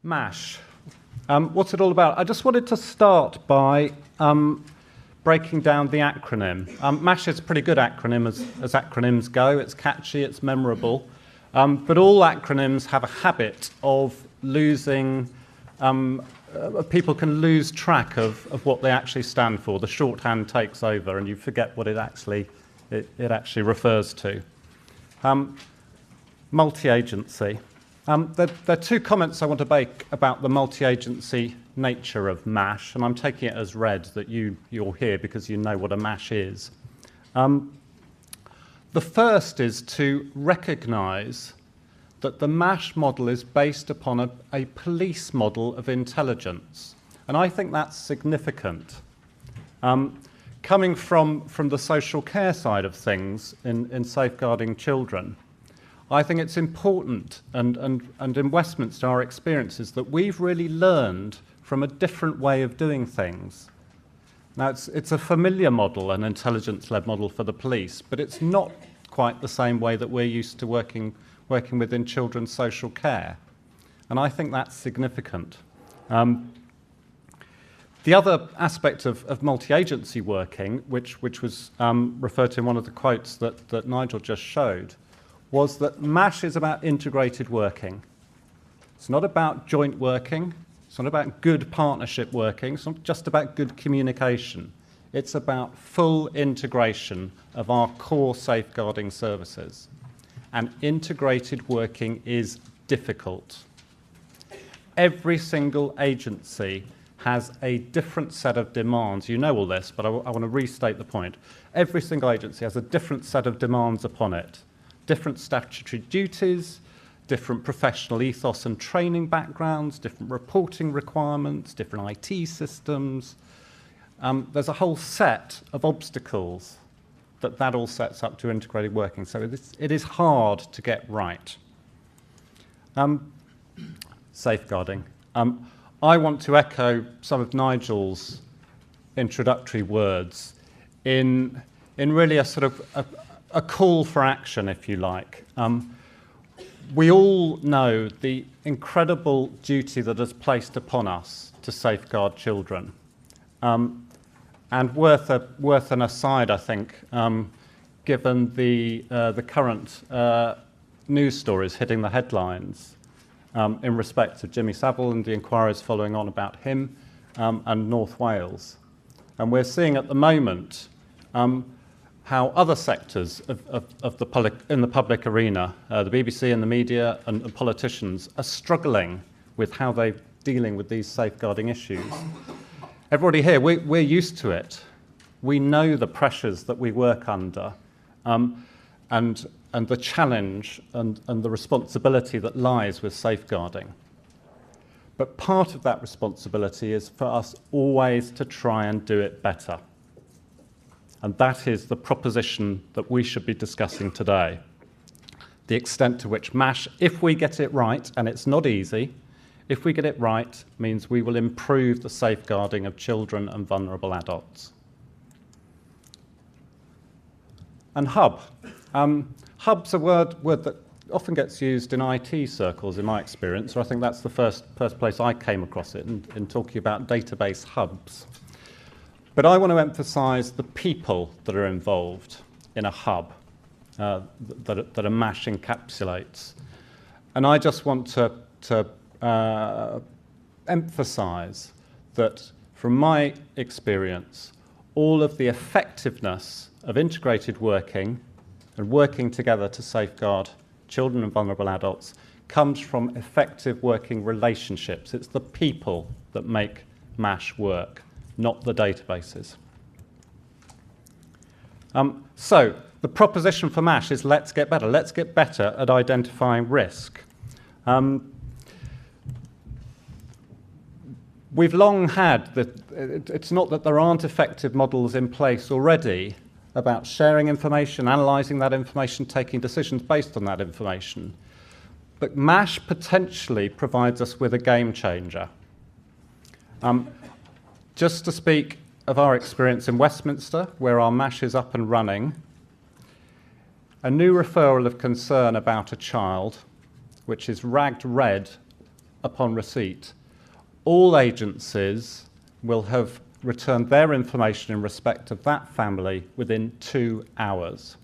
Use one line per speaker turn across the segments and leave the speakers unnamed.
MASH. What's it all about? I just wanted to start by breaking down the acronym. MASH is a pretty good acronym as acronyms go. It's catchy, it's memorable. But all acronyms have a habit of losing, people can lose track of what they actually stand for. The shorthand takes over and you forget what it actually refers to. Multi-agency. There are two comments I want to make about the multi-agency nature of MASH, and I'm taking it as read that you'll hear because you know what a MASH is. The first is to recognise that the MASH model is based upon a police model of intelligence, and I think that's significant. Coming from the social care side of things in safeguarding children, I think it's important, and in Westminster our experience is that we've really learned from a different way of doing things. Now it's a familiar model, an intelligence-led model for the police, but it's not quite the same way that we're used to working within children's social care. And I think that's significant. The other aspect of multi-agency working, which was referred to in one of the quotes that Nigel just showed, was that MASH is about integrated working. It's not about joint working. It's not about good partnership working. It's not just about good communication. It's about full integration of our core safeguarding services. And integrated working is difficult. Every single agency has a different set of demands. You know all this, but I want to restate the point. Every single agency has a different set of demands upon it. Different statutory duties, different professional ethos and training backgrounds, different reporting requirements, different IT systems. There's a whole set of obstacles that all sets up to integrated working. So it is hard to get right. Safeguarding. I want to echo some of Nigel's introductory words in really a sort of a call for action, if you like. We all know the incredible duty that is placed upon us to safeguard children. And worth an aside, I think, given the current news stories hitting the headlines in respect of Jimmy Savile and the inquiries following on about him and North Wales. And we're seeing at the moment how other sectors in the public arena, the BBC and the media and politicians, are struggling with how they're dealing with these safeguarding issues. Everybody here, we're used to it. We know the pressures that we work under and the challenge and the responsibility that lies with safeguarding. But part of that responsibility is for us always to try and do it better. And that is the proposition that we should be discussing today. The extent to which MASH, if we get it right, and it's not easy, if we get it right, means we will improve the safeguarding of children and vulnerable adults. And hub. Hub's a word that often gets used in IT circles, in my experience, or I think that's the first place I came across it in talking about database hubs. But I want to emphasise the people that are involved in a hub that a MASH encapsulates. And I just want to emphasise that from my experience, all of the effectiveness of integrated working and working together to safeguard children and vulnerable adults comes from effective working relationships. It's the people that make MASH work, not the databases. So the proposition for MASH is let's get better. Let's get better at identifying risk. We've long had it's not that there aren't effective models in place already about sharing information, analysing that information, taking decisions based on that information. But MASH potentially provides us with a game changer. Just to speak of our experience in Westminster, where our MASH is up and running, a new referral of concern about a child, which is ragged red upon receipt, all agencies will have returned their information in respect of that family within 2 hours.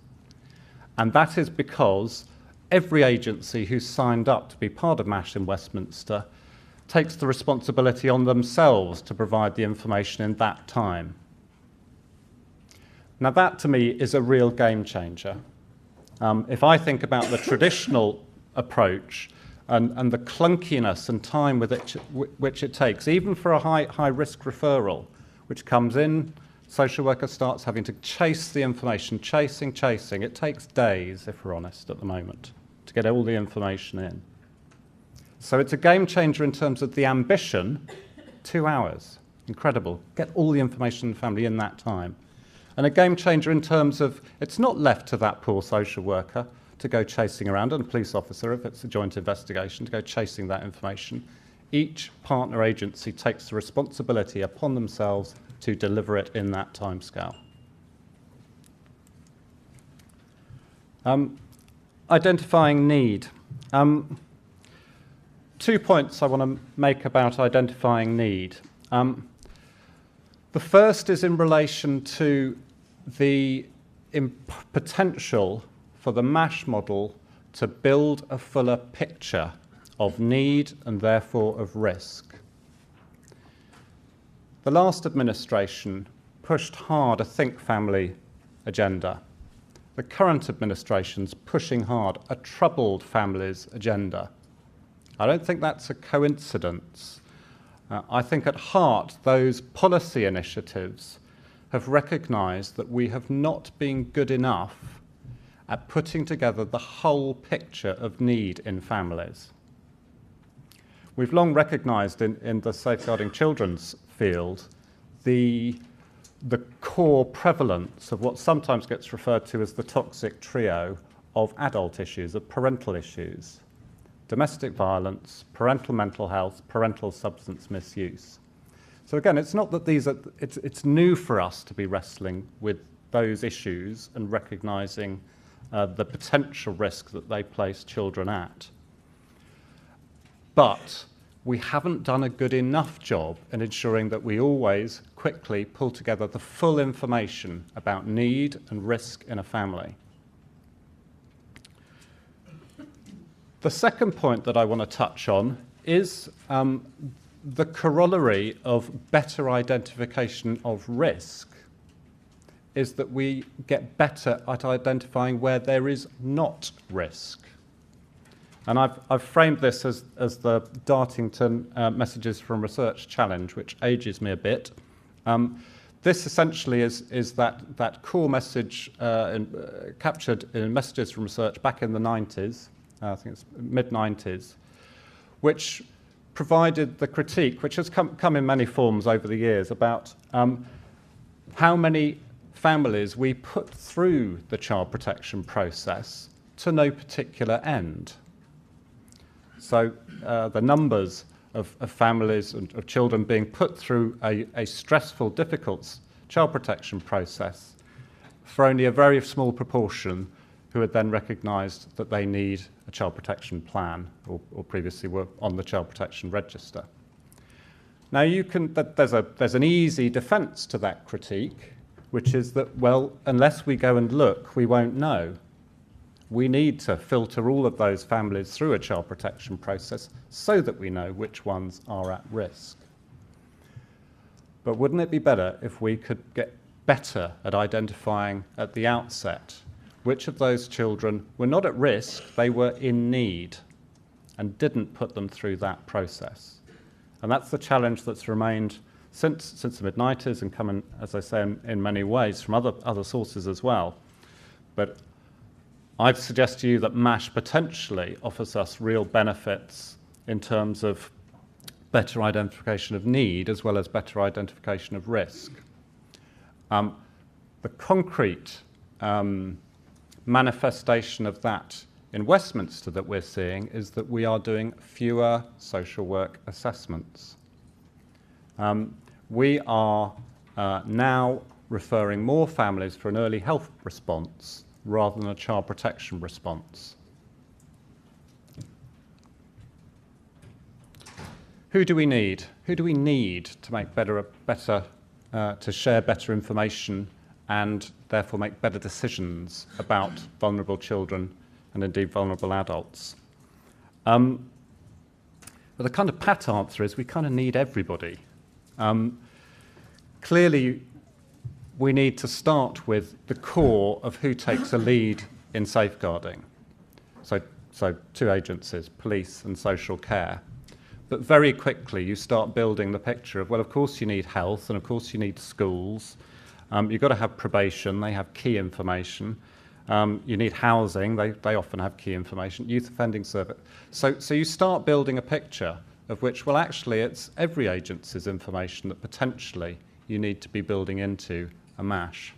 And that is because every agency who's signed up to be part of MASH in Westminster takes the responsibility on themselves to provide the information in that time. Now that to me is a real game changer. If I think about the traditional approach and the clunkiness and time which it takes, even for a high-risk referral, which comes in, social worker starts having to chase the information, chasing. It takes days, if we're honest, at the moment, to get all the information in. So it's a game changer in terms of the ambition. 2 hours, incredible. Get all the information in the family in that time. And a game changer in terms of it's not left to that poor social worker to go chasing around, and a police officer, if it's a joint investigation, to go chasing that information. Each partner agency takes the responsibility upon themselves to deliver it in that timescale. Identifying need. 2 points I want to make about identifying need. The first is in relation to the potential for the MASH model to build a fuller picture of need and therefore of risk. The last administration pushed hard a think family agenda. The current administration's pushing hard a troubled families agenda. I don't think that's a coincidence. I think at heart those policy initiatives have recognised that we have not been good enough at putting together the whole picture of need in families. We've long recognised in the safeguarding children's field the core prevalence of what sometimes gets referred to as the toxic trio of adult issues, of parental issues: domestic violence, parental mental health, parental substance misuse. So again, it's not that it's new for us to be wrestling with those issues and recognising the potential risk that they place children at. But we haven't done a good enough job in ensuring that we always quickly pull together the full information about need and risk in a family. The second point that I want to touch on is the corollary of better identification of risk is that we get better at identifying where there is not risk. And I've framed this as the Dartington Messages from Research Challenge, which ages me a bit. This essentially is that core message captured in Messages from Research back in the 90s, I think it's mid-90s, which provided the critique, which has come in many forms over the years, about how many families we put through the child protection process to no particular end. So the numbers of families and of children being put through a stressful, difficult child protection process for only a very small proportion who had then recognised that they need a child protection plan or previously were on the child protection register. Now there's an easy defence to that critique, which is that, well, unless we go and look, we won't know. We need to filter all of those families through a child protection process so that we know which ones are at risk. But wouldn't it be better if we could get better at identifying at the outset which of those children were not at risk, they were in need, and didn't put them through that process? And that's the challenge that's remained since the mid-90s and come in, as I say, in many ways from other sources as well. But I'd suggest to you that MASH potentially offers us real benefits in terms of better identification of need as well as better identification of risk. The concrete manifestation of that in Westminster that we're seeing is that we are doing fewer social work assessments. We are now referring more families for an early health response rather than a child protection response. Who do we need? Who do we need to make to share better information and therefore make better decisions about vulnerable children and indeed vulnerable adults? Well, the kind of pat answer is we kind of need everybody. Clearly, we need to start with the core of who takes a lead in safeguarding. So two agencies, police and social care. But very quickly you start building the picture of, well, of course you need health and of course you need schools. You've got to have probation, they have key information. You need housing, they often have key information. Youth offending service. So you start building a picture of which, well, actually it's every agency's information that potentially you need to be building into a MASH.